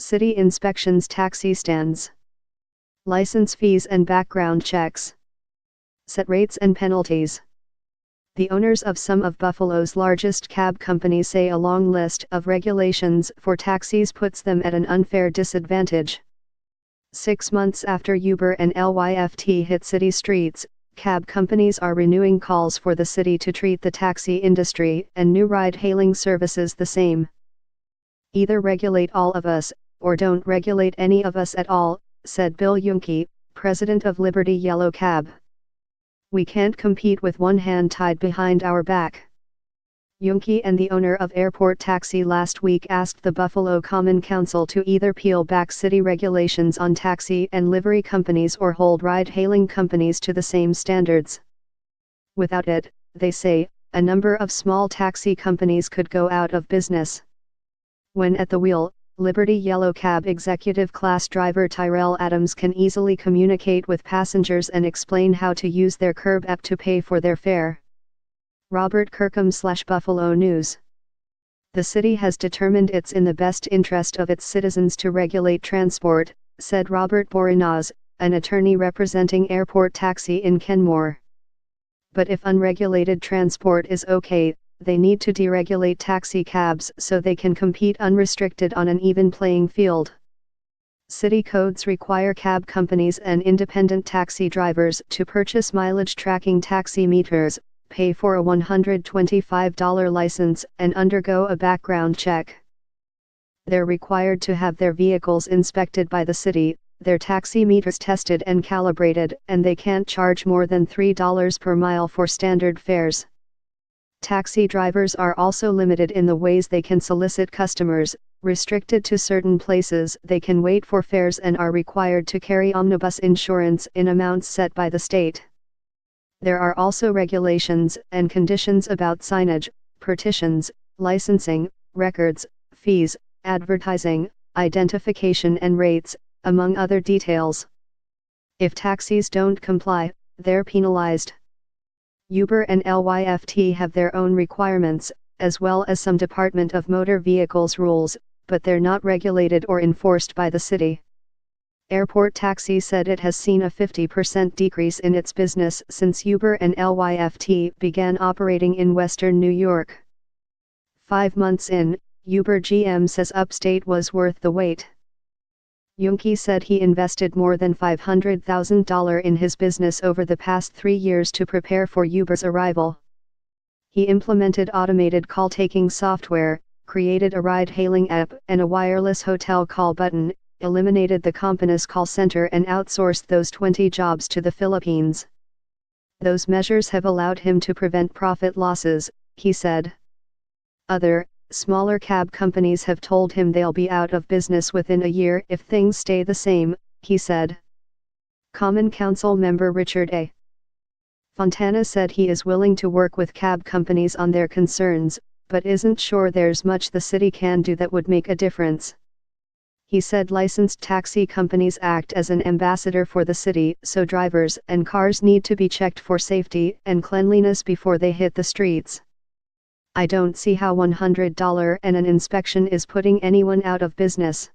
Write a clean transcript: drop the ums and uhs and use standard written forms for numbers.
City inspections, taxi stands, license fees and background checks, set rates and penalties. The owners of some of Buffalo's largest cab companies say a long list of regulations for taxis puts them at an unfair disadvantage. 6 months after Uber and Lyft hit city streets, cab companies are renewing calls for the city to treat the taxi industry and new ride-hailing services the same. Either regulate all of us, or don't regulate any of us at all, said Bill Yunke, president of Liberty Yellow Cab. We can't compete with one hand tied behind our back. Yunke and the owner of Airport Taxi last week asked the Buffalo Common Council to either peel back city regulations on taxi and livery companies or hold ride-hailing companies to the same standards. Without it, they say, a number of small taxi companies could go out of business. When at the wheel, Liberty Yellow Cab executive class driver Tyrell Adams can easily communicate with passengers and explain how to use their curb app to pay for their fare. Robert Kirkham/Buffalo News. The city has determined it's in the best interest of its citizens to regulate transport, said Robert Borinaz, an attorney representing Airport Taxi in Kenmore. But if unregulated transport is okay, they need to deregulate taxi cabs so they can compete unrestricted on an even playing field. City codes require cab companies and independent taxi drivers to purchase mileage tracking taxi meters, pay for a $125 license, and undergo a background check. They're required to have their vehicles inspected by the city, their taxi meters tested and calibrated, and they can't charge more than $3 per mile for standard fares. Taxi drivers are also limited in the ways they can solicit customers, restricted to certain places they can wait for fares, and are required to carry omnibus insurance in amounts set by the state. There are also regulations and conditions about signage, partitions, licensing, records, fees, advertising, identification and rates, among other details. If taxis don't comply, they're penalized. Uber and Lyft have their own requirements, as well as some Department of Motor Vehicles rules, but they're not regulated or enforced by the city. Airport Taxi said it has seen a 50% decrease in its business since Uber and Lyft began operating in western New York. 5 months in, Uber GM says Upstate was worth the wait. Yunke said he invested more than $500,000 in his business over the past 3 years to prepare for Uber's arrival. He implemented automated call-taking software, created a ride-hailing app and a wireless hotel call button, eliminated the company's call center and outsourced those 20 jobs to the Philippines. Those measures have allowed him to prevent profit losses, he said. Other, smaller cab companies have told him they'll be out of business within a year if things stay the same, he said. Common Council member Richard A. Fontana said he is willing to work with cab companies on their concerns, but isn't sure there's much the city can do that would make a difference. He said licensed taxi companies act as an ambassador for the city, so drivers and cars need to be checked for safety and cleanliness before they hit the streets. I don't see how $100 and an inspection is putting anyone out of business.